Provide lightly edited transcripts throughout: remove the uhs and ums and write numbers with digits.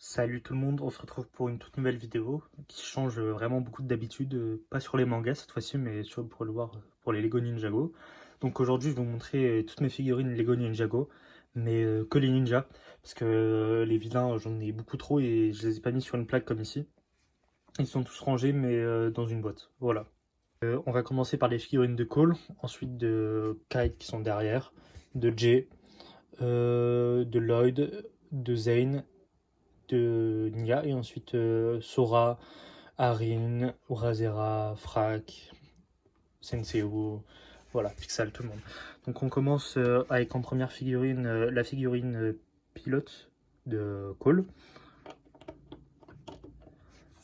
Salut tout le monde, on se retrouve pour une toute nouvelle vidéo qui change vraiment beaucoup d'habitude, pas sur les mangas cette fois-ci, mais pour le voir pour les Lego Ninjago. Donc aujourd'hui, je vais vous montrer toutes mes figurines Lego Ninjago, mais que les ninjas, parce que les vilains, j'en ai beaucoup trop et je les ai pas mis sur une plaque comme ici. Ils sont tous rangés, mais dans une boîte. Voilà. On va commencer par les figurines de Cole, ensuite de Kite qui sont derrière, de Jay, de Lloyd, de Zane, de Nia et ensuite Sora, Arin, Urazera, Frak, Senseo, voilà, Pixel, tout le monde. Donc on commence avec en première figurine la figurine pilote de Cole.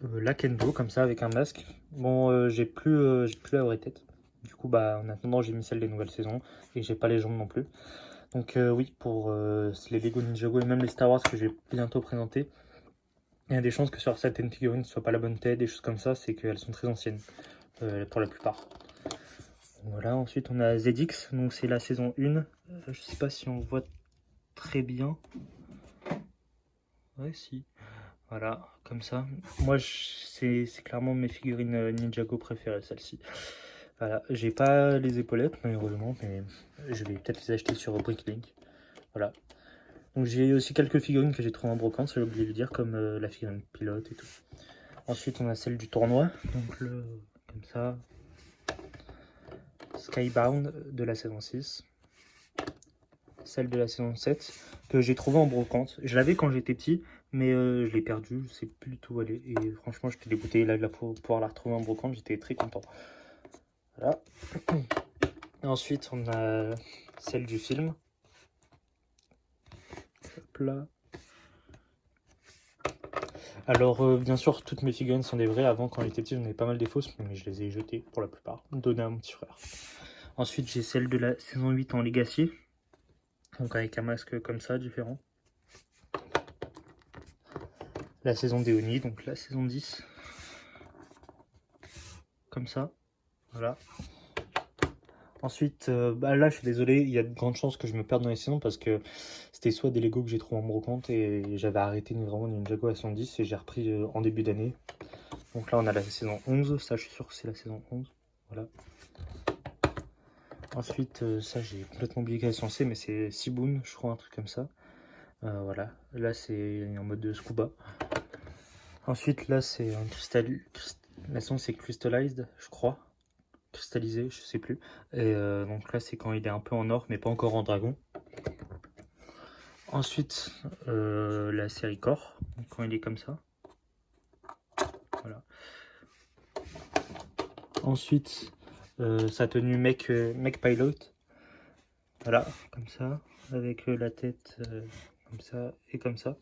La Kendo comme ça avec un masque. Bon, j'ai plus la vraie tête. Du coup, bah en attendant, j'ai mis celle des nouvelles saisons et j'ai pas les jambes non plus. Donc oui, pour les Lego Ninjago et même les Star Wars que je vais bientôt présenter, il y a des chances que sur certaines figurines ce soit pas la bonne tête, des choses comme ça, c'est qu'elles sont très anciennes pour la plupart. Voilà, ensuite on a ZX, donc c'est la saison 1. Je sais pas si on voit très bien. Ouais, si. Voilà, comme ça. Moi, c'est clairement mes figurines Ninjago préférées, celle-ci. Voilà, j'ai pas les épaulettes malheureusement, mais je vais peut-être les acheter sur Bricklink. Voilà. Donc j'ai aussi quelques figurines que j'ai trouvées en brocante, j'ai oublié de le dire, comme la figurine pilote et tout. Ensuite, on a celle du tournoi, donc comme ça. Skybound de la saison 6. Celle de la saison 7, que j'ai trouvée en brocante. Je l'avais quand j'étais petit, mais je l'ai perdue, je sais plus du tout où elle est. Et franchement, j'étais dégoûté. Là, pour pouvoir la retrouver en brocante, j'étais très content. Voilà. Et ensuite, on a celle du film. Hop là. Alors, bien sûr, toutes mes figurines sont des vraies. Avant, quand j'étais petit, j'en avais pas mal des fausses, mais je les ai jetées pour la plupart. Données à mon petit frère. Ensuite, j'ai celle de la saison 8 en Legacy. Donc, avec un masque comme ça, différent. La saison des Oni, donc la saison 10. Comme ça. Voilà. Ensuite, bah là, je suis désolé, il y a de grandes chances que je me perde dans les saisons parce que c'était soit des Lego que j'ai trouvé en brocante et j'avais arrêté vraiment Ninjago à 110 et j'ai repris en début d'année. Donc là, on a la saison 11, ça, je suis sûr que c'est la saison 11. Voilà. Ensuite, ça, j'ai complètement oublié qu'elle est censée, mais c'est Siboon, je crois, un truc comme ça. Voilà. Là, c'est en mode de scuba. Ensuite, là, c'est un cristal. La saison, c'est Crystallized, je crois. Cristallisé, je sais plus. Et donc là, c'est quand il est un peu en or, mais pas encore en dragon. Ensuite, la série Core, quand il est comme ça. Voilà. Ensuite, sa tenue mec pilot. Voilà, comme ça, avec la tête comme ça et comme ça.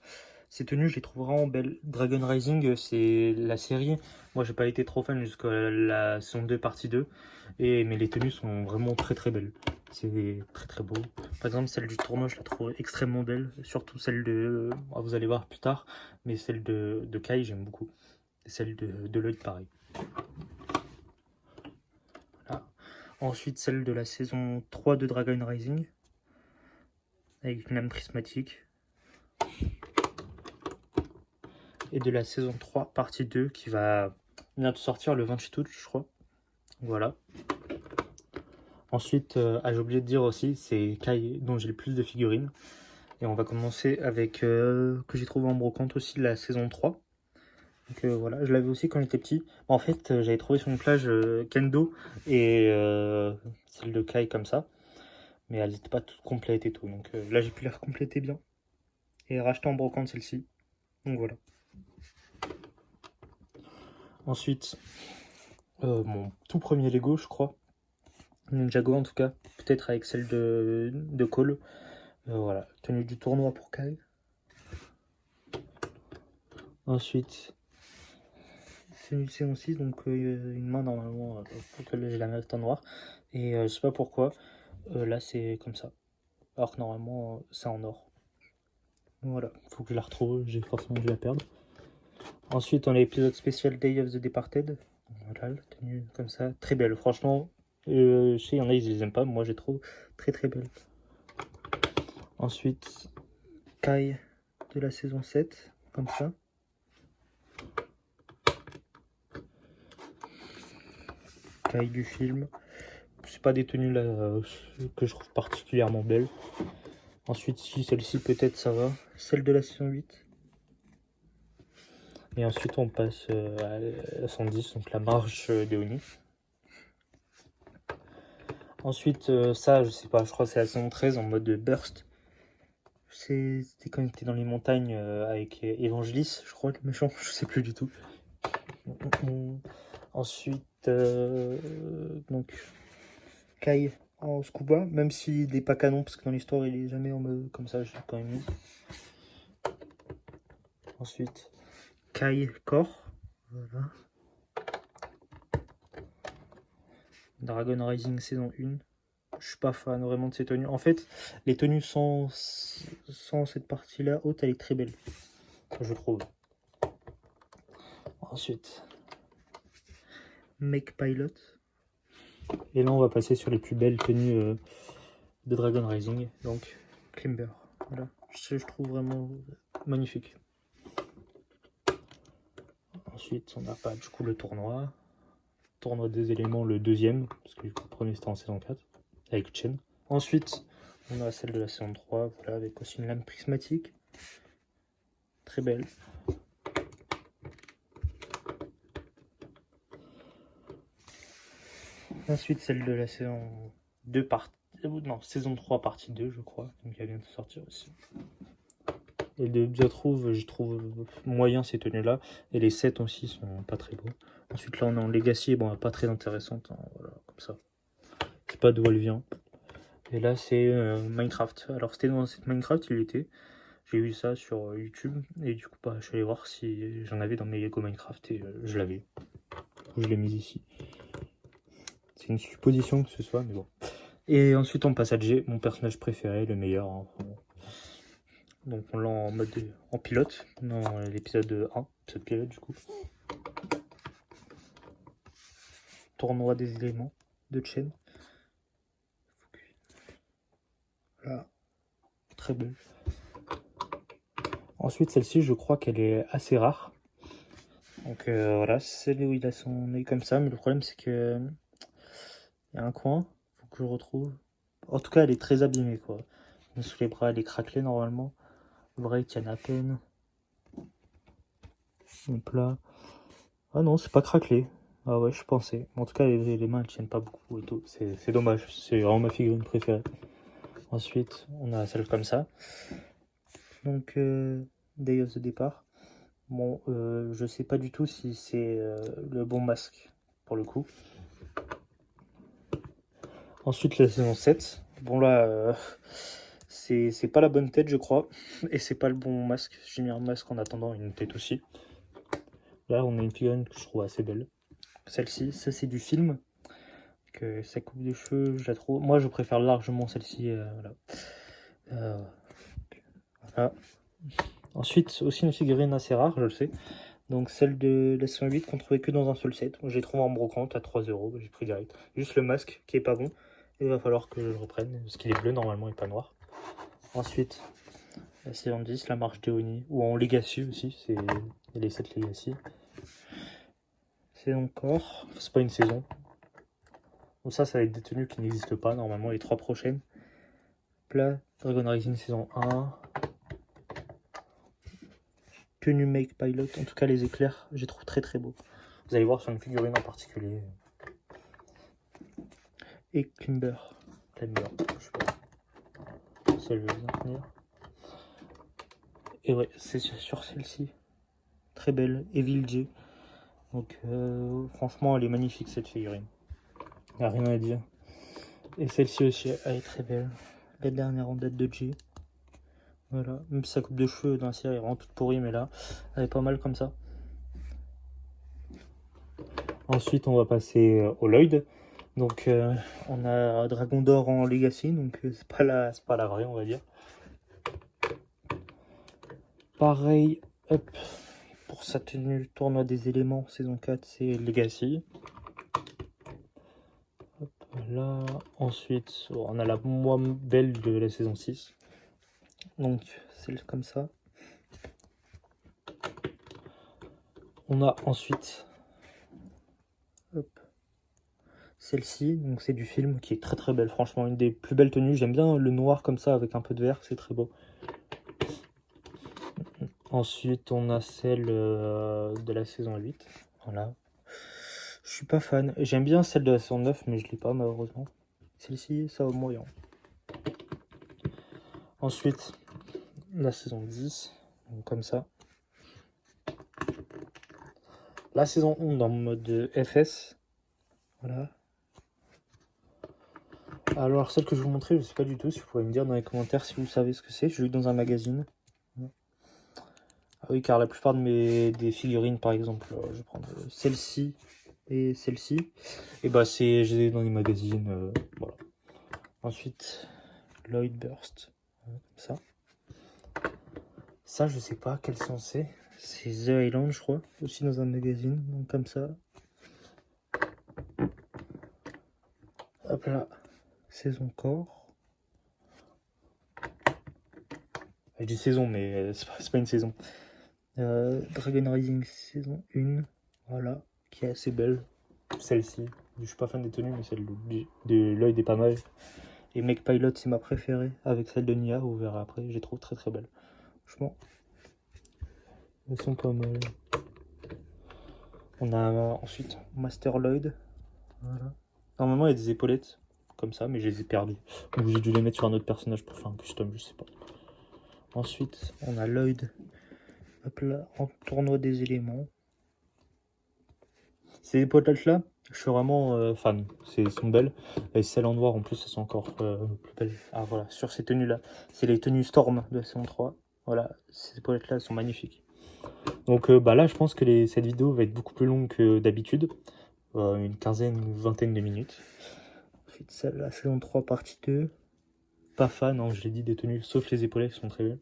Ces tenues, je les trouve vraiment belles. Dragon Rising, c'est la série. Moi, j'ai pas été trop fan jusqu'à la saison 2, partie 2. Mais les tenues sont vraiment très très belles. C'est très très beau. Par exemple, celle du tournoi, je la trouve extrêmement belle. Surtout celle de... vous allez voir plus tard. Mais celle de Kai, j'aime beaucoup. Et celle de Lloyd, pareil. Voilà. Ensuite, celle de la saison 3 de Dragon Rising. Avec une lame prismatique. Et de la saison 3, partie 2, qui va bientôt sortir le 28 août, je crois. Voilà. Ensuite, j'ai oublié de dire aussi, c'est Kai dont j'ai le plus de figurines. Et on va commencer avec, que j'ai trouvé en brocante aussi, la saison 3. Donc voilà, je l'avais aussi quand j'étais petit. En fait, j'avais trouvé sur une plage Kendo et celle de Kai comme ça. Mais elles n'étaient pas toutes complètes et tout. Donc là, j'ai pu les recompléter bien. Et racheter en brocante celle-ci. Donc voilà. Ensuite, mon tout premier Lego, je crois. Ninjago en tout cas. Peut-être avec celle de Cole. Voilà, tenue du tournoi pour Kai. Ensuite, tenue saison 6, donc une main normalement, pour que j'ai la reste en noir. Et je sais pas pourquoi, là c'est comme ça. Alors que normalement c'est en or. Voilà, faut que je la retrouve, j'ai forcément dû la perdre. Ensuite, on a l'épisode spécial Day of the Departed. Voilà, la tenue comme ça, très belle. Franchement, je sais, il y en a, ils les aiment pas. Moi, j'ai trouvé très très belle. Ensuite, Kai de la saison 7. comme ça. Taille du film. C'est pas des tenues là que je trouve particulièrement belles. Ensuite, si celle-ci peut-être ça va. Celle de la saison 8. Et ensuite on passe à la 110, donc la marche d'Eoni. Ensuite ça je sais pas, je crois que c'est la saison 13 en mode burst. C'était quand il était dans les montagnes avec Evangelis, je crois, le méchant, je sais plus du tout. Ensuite donc Kai en scuba, même s'il n'est pas canon parce que dans l'histoire il est jamais en mode comme ça, j'ai quand même mis. Ensuite Kai corps, voilà. Dragon Rising saison 1. Je suis pas fan vraiment de ces tenues. En fait, les tenues sans cette partie-là haute, elle est très belle, je trouve. Ensuite, Make Pilot. Et là, on va passer sur les plus belles tenues de Dragon Rising. Donc, Climber. Voilà, je trouve vraiment magnifique. Ensuite, on n'a pas du coup le tournoi. Tournoi des éléments, le deuxième, parce que le premier c'était en saison 4, avec Chen. Ensuite, on a celle de la saison 3, voilà, avec aussi une lame prismatique. Très belle. Ensuite, celle de la saison 2, saison 3, partie 2, je crois. Donc, elle vient de sortir aussi. Et je trouve moyen ces tenues-là. Et les sets aussi sont pas très beaux. Ensuite, là, on est en Legacy, bon, pas très intéressante. Hein, voilà, comme ça. Je sais pas d'où elle vient. Et là, c'est Minecraft. Alors, c'était dans cette Minecraft, il était. J'ai vu ça sur YouTube. Et du coup, bah, je suis allé voir si j'en avais dans mes Lego Minecraft. Et je l'avais. Je l'ai mise ici. C'est une supposition que ce soit, mais bon. Et ensuite, on passe à G, mon personnage préféré, le meilleur. Hein. Donc, on l'a en mode en pilote, dans l'épisode 1, épisode pilote du coup. Tournoi des éléments de Chen. Voilà. Très belle. Ensuite, celle-ci, je crois qu'elle est assez rare. Donc voilà, c'est celle où il a son œil comme ça, mais le problème c'est que il y a un coin, faut que je retrouve. En tout cas, elle est très abîmée quoi. Sous les bras, elle est craquelée normalement. L'oreille tient à peine. Donc là, ah non, c'est pas craquelé. Ah ouais, je pensais. En tout cas, les mains elles tiennent pas beaucoup et tout. C'est dommage. C'est vraiment ma figurine préférée. Ensuite, on a celle comme ça. Donc, Day of the Départ. Bon, je sais pas du tout si c'est le bon masque pour le coup. Ensuite, la saison 7. Bon, là, c'est pas la bonne tête, je crois. Et c'est pas le bon masque. J'ai mis un masque en attendant une tête aussi. Là, on a une figurine que je trouve assez belle. Celle-ci, ça c'est du film. Que sa coupe de cheveux, je la trouve. Moi, je préfère largement celle-ci. Voilà. Voilà. Ensuite, aussi une figurine assez rare, je le sais. Donc celle de la saison 8 qu'on trouvait que dans un seul set. J'ai trouvé en brocante à 3 €, j'ai pris direct. Juste le masque qui est pas bon. Il va falloir que je le reprenne parce qu'il est bleu normalement et pas noir. Ensuite, la saison 10, la marche d'Eoni, ou en Legacy aussi, c'est les 7 Legacy. C'est encore, c'est pas une saison. Donc ça va être des tenues qui n'existent pas normalement, les 3 prochaines. Plat, Dragon Rising saison 1. Tenue Make Pilot, en tout cas les éclairs, je les trouve très très beaux. Vous allez voir sur une figurine en particulier. Et Climber, je sais pas. Ça, je vais bien tenir. Et ouais, c'est sur celle-ci. Très belle, Evil J. Donc franchement, elle est magnifique cette figurine. Il n'y a rien à dire. Et celle-ci aussi, elle est très belle. La dernière en date de J. Voilà, même si sa coupe de cheveux dans la série est vraiment toute pourrie, mais là, elle est pas mal comme ça. Ensuite, on va passer au Lloyd. Donc, on a Dragon d'Or en Legacy, donc c'est pas la vraie, on va dire. Pareil, hop, pour sa tenue tournoi des éléments, saison 4, c'est Legacy. Hop, là, ensuite, on a la moins belle de la saison 6. Donc, c'est comme ça. On a ensuite celle-ci, donc c'est du film qui est très très belle, franchement, une des plus belles tenues. J'aime bien le noir comme ça avec un peu de vert, c'est très beau. Ensuite, on a celle de la saison 8. Voilà. Je suis pas fan. J'aime bien celle de la saison 9, mais je l'ai pas malheureusement. Celle-ci, ça va moyen. Ensuite, la saison 10, donc comme ça. La saison 11 en mode FS. Voilà. Alors, celle que je vous montrer, je sais pas du tout. Si vous pouvez me dire dans les commentaires si vous savez ce que c'est. Je l'ai eu dans un magazine. Ah oui, car la plupart des figurines, par exemple, je vais prendre celle-ci et celle-ci. Et bah, j'ai dans les magazines. Voilà. Ensuite, Lloyd Burst. Comme ça. Ça, je sais pas quel sens c'est. C'est The Island, je crois. Aussi dans un magazine. Donc, comme ça. Hop là. Saison corps. Je dis saison, mais c'est pas une saison. Dragon Rising saison 1. Voilà. Qui est assez belle. Celle-ci. Je suis pas fan des tenues, mais celle de Lloyd est pas mal. Et Make Pilot, c'est ma préférée. Avec celle de Nia, vous verrez après. Je les trouve très très belles. Franchement. Elles sont pas mal. On a ensuite Master Lloyd. Voilà. Normalement, il y a des épaulettes comme ça, mais je les ai perdues. Donc j'ai dû les mettre sur un autre personnage pour faire un custom, je sais pas. Ensuite, on a Lloyd. Hop là, en tournoi des éléments. Ces épaulettes-là, je suis vraiment fan. Elles sont belles. Et celles en noir, en plus, elles sont encore plus belles. Ah voilà, sur ces tenues-là. C'est les tenues Storm de la saison 3. Voilà, ces épaulettes-là, elles sont magnifiques. Donc bah là, je pense que cette vidéo va être beaucoup plus longue que d'habitude. Une quinzaine, une vingtaine de minutes. Ensuite, celle la saison 3, partie 2. Pas fan, hein, je l'ai dit, des tenues, sauf les épaulettes qui sont très belles.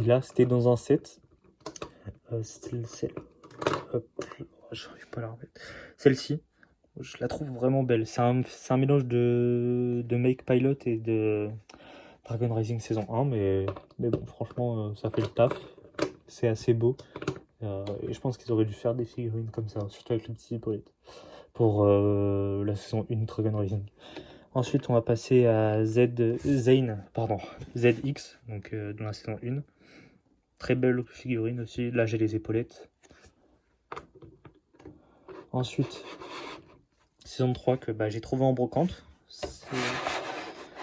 Et là, c'était dans un set. C'était celle. Hop, j'arrive pas à la remettre. Celle-ci, je la trouve vraiment belle. C'est un mélange de Make Pilot et de Dragon Rising saison 1, mais bon, franchement, ça fait le taf. C'est assez beau. Et je pense qu'ils auraient dû faire des figurines comme ça, surtout avec les petits épaulettes, pour la saison 1 Dragon Rising. Ensuite, on va passer à ZX, donc dans la saison 1. Très belle figurine aussi. Là, j'ai les épaulettes. Ensuite, saison 3 que j'ai trouvé en brocante. C'est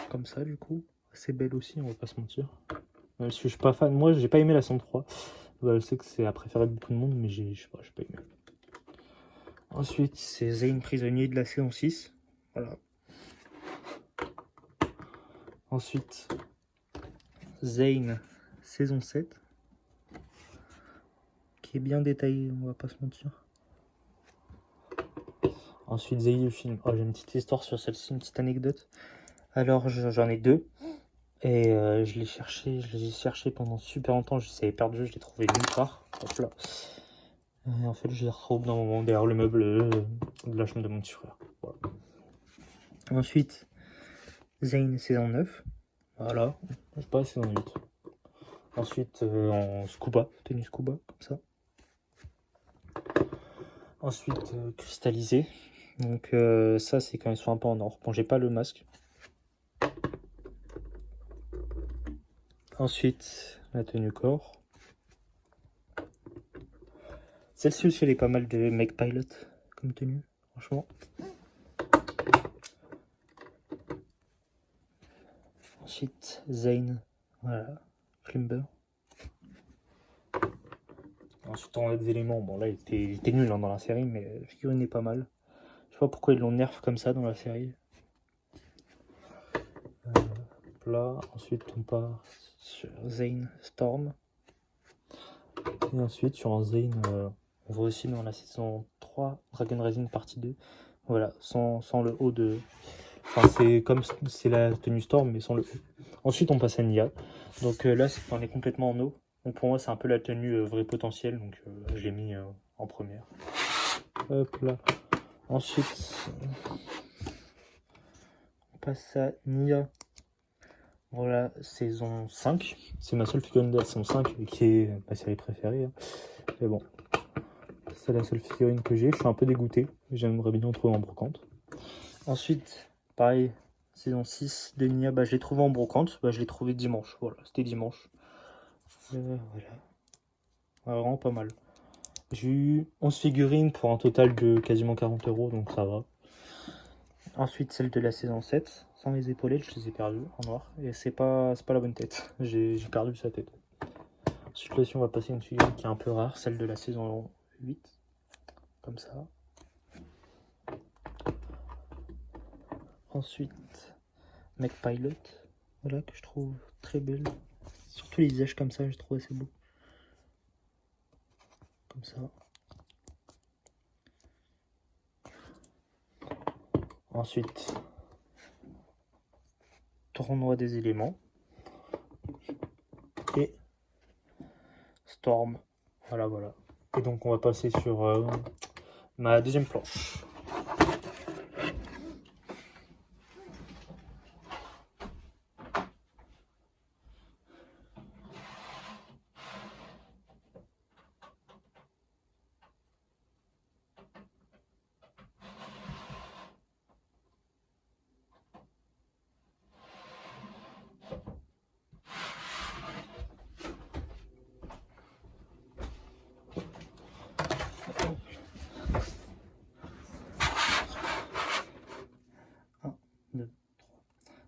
comme ça, du coup. C'est belle aussi, on va pas se mentir. Je suis pas fan. Moi, j'ai pas aimé la saison 3. Je sais que c'est à préférer de beaucoup de monde, mais je sais pas aimé. Ensuite, c'est Zane prisonnier de la saison 6. Voilà. Ensuite, Zane saison 7. Qui est bien détaillé, on va pas se mentir. Ensuite, Zane du film. Oh, j'ai une petite histoire sur celle-ci, une petite anecdote. Alors, j'en ai deux. Et je les ai cherchés pendant super longtemps. Je les avais perdus, je les trouvais nulle part. Hop là. Et en fait, je les retrouve dans mon derrière le meuble de la chambre de mon petit frère. Voilà. Ensuite, Zane saison 9. Voilà. Je sais pas, saison 8. Ensuite, en scuba, tenue scuba, comme ça. Ensuite, cristallisé. Donc, ça, c'est quand ils sont un peu en or. Bon, j'ai pas le masque. Ensuite, la tenue corps. Celle-ci aussi, elle est pas mal de Make Pilot comme tenue, franchement. Ensuite, Zane, voilà, Climber. Ensuite, on a des éléments. Bon, là, il était nul hein, dans la série, mais la figurine est pas mal. Je sais pas pourquoi ils l'ont nerf comme ça dans la série. Là, ensuite, on part sur Zane Storm. Et ensuite, sur un Zane, on voit aussi dans la saison 3, Dragon Rising partie 2. Voilà, sans le haut de... Enfin, c'est comme c'est la tenue Storm, mais sans le haut. Ensuite, on passe à Nia. Donc là, on est complètement en eau. Donc pour moi, c'est un peu la tenue vrai potentiel. Donc je l'ai mis en première. Hop là. Ensuite, on passe à Nia. Voilà, saison 5. C'est ma seule figurine de la saison 5 qui est ma série préférée. Hein. Mais bon, c'est la seule figurine que j'ai. Je suis un peu dégoûté. J'aimerais bien en trouver en brocante. Ensuite, pareil, saison 6 de Nia, je l'ai trouvé en brocante. Je l'ai trouvé dimanche. Voilà, c'était dimanche. Voilà. Vraiment pas mal. J'ai eu 11 figurines pour un total de quasiment 40 €, donc ça va. Ensuite, celle de la saison 7, sans les épaulettes, je les ai perdues en noir. Et c'est pas la bonne tête. J'ai perdu sa tête. Ensuite, là, on va passer à une figurine qui est un peu rare, celle de la saison 8. Comme ça. Ensuite, Mech Pilot. Voilà, que je trouve très belle. Surtout les visages comme ça, je trouve assez beau. Comme ça. Ensuite, Tournoi des éléments. Et Storm. Voilà. Et donc on va passer sur ma deuxième planche.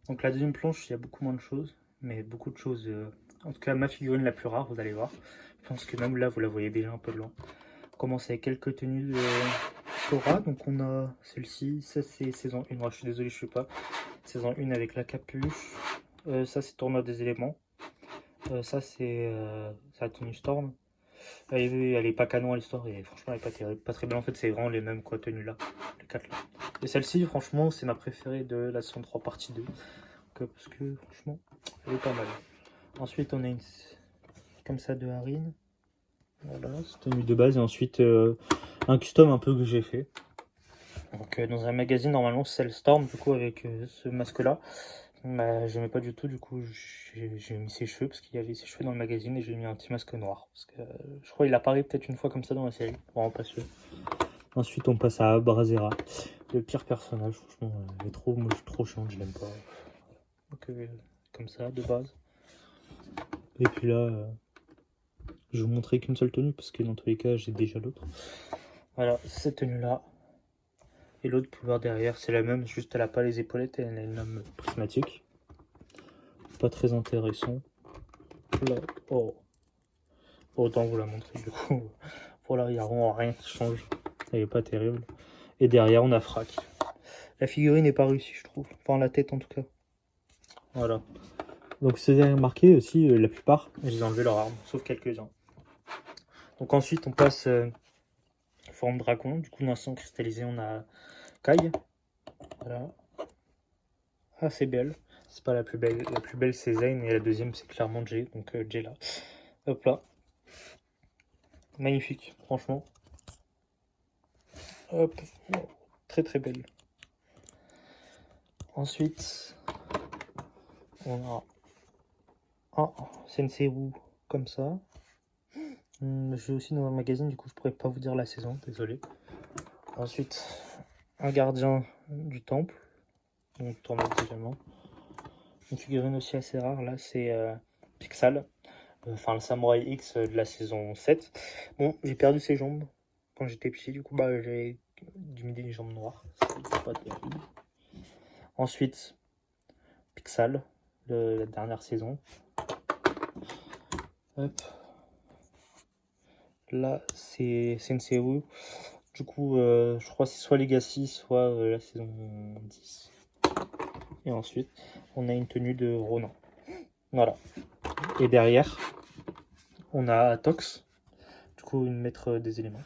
Donc la deuxième planche, il y a beaucoup moins de choses, mais beaucoup de choses. En tout cas, ma figurine la plus rare, vous allez voir. Je pense que même là, vous la voyez déjà un peu de loin. On commence avec quelques tenues de Sora. Donc on a celle-ci, ça c'est saison 1. Moi, je suis désolé, je suis pas. Saison 1 avec la capuche. Ça c'est Tournoi des éléments. Ça c'est la tenue Storm. Elle est pas canon à l'histoire et franchement elle est pas terrible, pas très belle en fait, c'est vraiment les mêmes quoi, tenues là, les 4 là. Et celle-ci franchement c'est ma préférée de la saison 3 partie 2, parce que franchement elle est pas mal. Ensuite on a une comme ça de Harine, voilà, c'est tenue de base et ensuite un custom un peu que j'ai fait. Donc dans un magazine normalement c'est le Storm du coup avec ce masque là. J'aimais pas du tout, du coup j'ai mis ses cheveux parce qu'il y avait ses cheveux dans le magazine et j'ai mis un petit masque noir parce que je crois qu'il apparaît peut-être une fois comme ça dans la série, vraiment pas sûr. Ensuite on passe à Brazera, le pire personnage, franchement il est trop, moi je suis trop chiant, je l'aime pas. Donc comme ça de base. Et puis là je vais vous montrer qu'une seule tenue parce que dans tous les cas j'ai déjà l'autre. Voilà cette tenue là. Et l'autre pouvoir derrière c'est la même, juste elle a pas les épaulettes et elle a une lame prismatique. Pas très intéressant. Là, autant vous la montrer du coup. Voilà, il n'y a vraiment rien qui change. Elle est pas terrible. Et derrière, on a Frac. La figurine n'est pas réussie, je trouve. Enfin, la tête en tout cas. Voilà. Donc, c'est remarqué aussi, la plupart, j'ai enlevé leur arme, sauf quelques-uns. Donc, ensuite, on passe forme dragon. Du coup, dans le sang cristallisé, on a Kai. Voilà. Ah, c'est belle. C'est pas la plus belle. La plus belle, c'est Zayn. Et la deuxième, c'est clairement Jay. Donc, Jay là. Hop là. Magnifique, franchement. Hop. Très très belle. Ensuite, on a un Sensei Wu comme ça. J'ai aussi dans un magazine, du coup je pourrais pas vous dire la saison, désolé. Ensuite, un gardien du temple, donc tournoi également. Une figurine aussi assez rare, là c'est Pixal, enfin le Samouraï X de la saison 7. Bon, j'ai perdu ses jambes quand j'étais petit, du coup j'ai dû mettre les jambes noires, c'est pas terrible. Ensuite, Pixal, la dernière saison. Hop. Là, c'est Sensei Wu. Du coup, je crois que c'est soit Legacy, soit la saison 10. Et ensuite, on a une tenue de Ronin. Voilà. Et derrière, on a Tox. Du coup, une maître des éléments.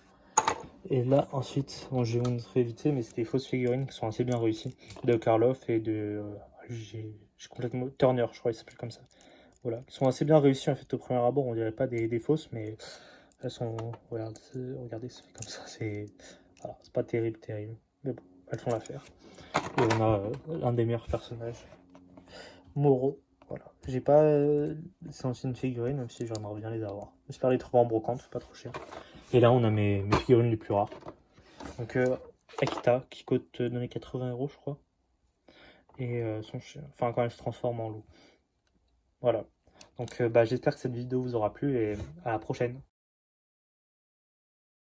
Et là, ensuite, bon, je vais vous montrer vite fait, mais c'est des fausses figurines qui sont assez bien réussies. De Karloff et de... j'ai complètement... Turner, je crois qu'il s'appelle comme ça. Voilà. Qui sont assez bien réussies en fait au premier abord. On dirait pas des fausses, mais... Elles sont, regardez, ça fait comme ça, c'est voilà, pas terrible, mais bon, elles font l'affaire. Et on a un des meilleurs personnages, Moro. Voilà. J'ai pas ces anciennes figurines, même si j'aimerais bien les avoir. J'espère les trouver en brocante, c'est pas trop cher. Et là, on a mes figurines les plus rares. Donc, Akita, qui coûte dans les 80 euros, je crois. Et enfin, quand elle se transforme en loup. Voilà. Donc, j'espère que cette vidéo vous aura plu et à la prochaine.